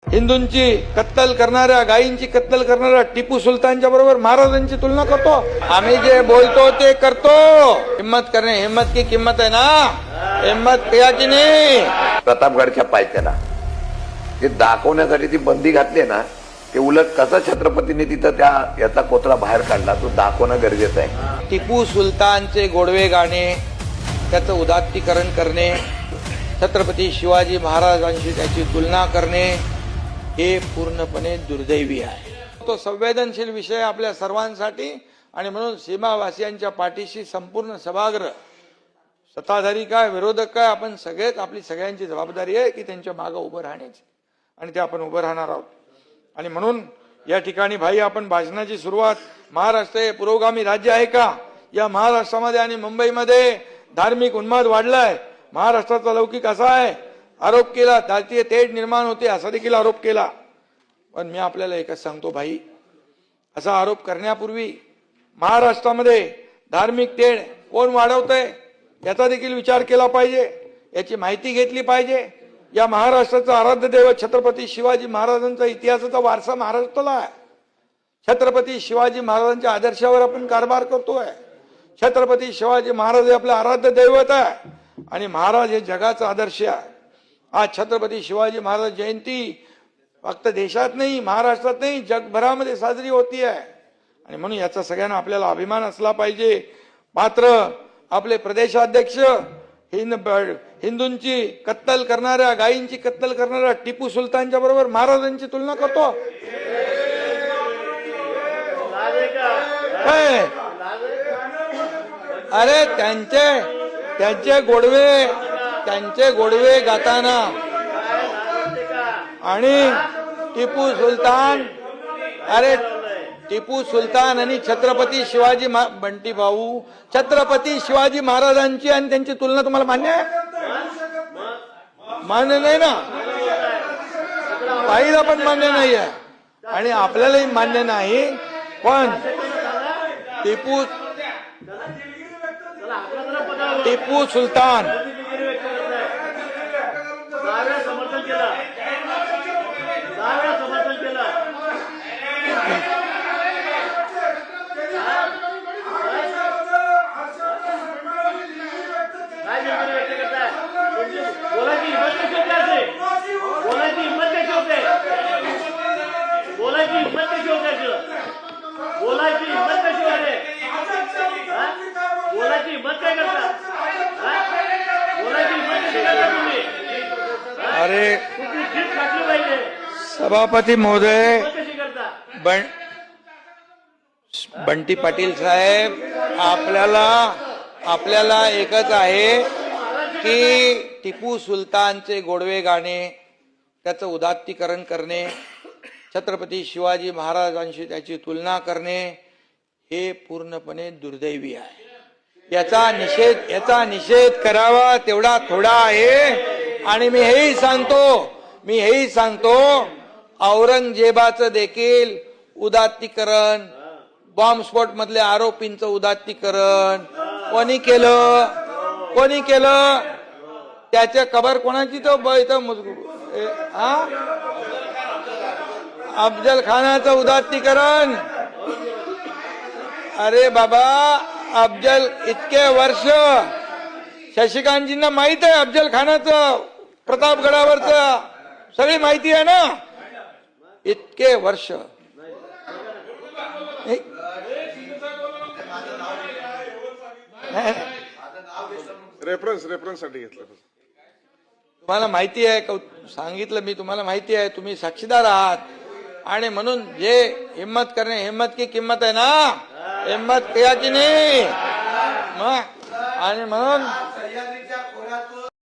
हिंदूंची कत्तल करणाऱ्या, गायींची कत्तल करणाऱ्या टिपू सुलतानच्या बरोबर महाराजांची तुलना करतो। आम्ही जे बोलतो ते करतो। हिम्मत करणे, हिम्मत की किंमत आहे ना, हिम्मत किया की नाही। प्रतापगडच्या पायथ्याला ते दाखवण्यासाठी ती बंदी घातली ना, ते उलट कसं छत्रपतींनी तिथं त्या याचा कोथळा बाहेर काढला तो दाखवणं गरजेचं आहे। टिपू सुलतानचे गोडवे गाणे, त्याचं उदात्तीकरण करणे, छत्रपती शिवाजी महाराजांशी त्याची तुलना करणे हे पूर्णपणे दुर्दैवी आहे। तो संवेदनशील विषय आपल्या सर्वांसाठी आणि म्हणून सीमावासियांच्या पाठीशी संपूर्ण सभागृह, सत्ताधारी काय विरोधक काय, आपण सगळेच, आपली सगळ्यांची जबाबदारी आहे की त्यांच्या मागे उभं राहण्याची, आणि ते आपण उभं राहणार आहोत। आणि म्हणून या ठिकाणी भाई, आपण भाषणाची सुरुवात, महाराष्ट्र हे पुरोगामी राज्य आहे का, या महाराष्ट्रामध्ये आणि मुंबईमध्ये धार्मिक उन्माद वाढलाय, महाराष्ट्राचा लौकिक असा आहे, आरोप केला, जातीय तेढ निर्माण होते असा देखील आरोप केला। पण मी आपल्याला एकच सांगतो भाई, असा आरोप करण्यापूर्वी महाराष्ट्रामध्ये धार्मिक तेढ कोण वाढवतंय याचा देखील विचार केला पाहिजे, याची माहिती घेतली पाहिजे। या महाराष्ट्राचा आराध्य दैवत छत्रपती शिवाजी महाराजांचा इतिहासाचा वारसा महाराष्ट्राला आहे। छत्रपती शिवाजी महाराजांच्या आदर्शावर आपण कारभार करतोय। छत्रपती शिवाजी महाराज हे आपलं आराध्य दैवत आहे आणि महाराज हे जगाचा आदर्श आहे। आज छत्रपती शिवाजी महाराज जयंती फक्त देशात नाही, महाराष्ट्रात नाही, जगभरामध्ये साजरी होती आहे, आणि म्हणून याचा सगळ्यांना आपल्याला अभिमान असला पाहिजे। मात्र आपले प्रदेशाध्यक्ष हिंदूंची कत्तल करणाऱ्या, गायींची कत्तल करणाऱ्या टिपू सुलतानच्या बरोबर महाराजांची तुलना करतो। अरे त्यांचे गोडवे गाताना आणि टिपू सुलतान आणि छत्रपती शिवाजी, बंटी भाऊ, छत्रपती शिवाजी महाराजांची आणि त्यांची तुलना तुम्हाला मान्य आहे? मान्य नाही ना, काहीला पण मान्य नाही आहे आणि आपल्यालाही मान्य नाही। पण टिपू सुलतान अरे सभापती महोदय, बंटी पाटील साहेब, आपल्याला एकच आहे की टिपू सुलतानचे गोडवे गाणे, त्याचं उदात्तीकरण करणे, छत्रपती शिवाजी महाराजांशी त्याची तुलना करणे हे पूर्णपणे दुर्दैवी आहे। याचा निषेध करावा तेवढा थोडा आहे। आणि मी हेही सांगतो औरंगजेबाचं देखील उदात्तीकरण, बॉम्बस्फोट मधल्या आरोपींचं उदात्तीकरण कोणी केलं? त्याच्या कबर कोणाची? तो अफजल खानाचं उदात्तीकरण। अरे बाबा, अफजल इतके वर्ष, शशिकांतजींना माहित आहे अफजल खानाचं प्रतापगडावरचं, सगळी माहिती आहे ना, इतके वर्ष रेफरन्स साठी घेतलं। तुम्हाला माहिती आहे, सांगितलं मी, तुम्हाला माहिती आहे, तुम्ही साक्षीदार आहात। आणि म्हणून जे हिम्मत करणे, हिम्मत की किंमत आहे ना, हिम्मत किया की नाही। आणि म्हणून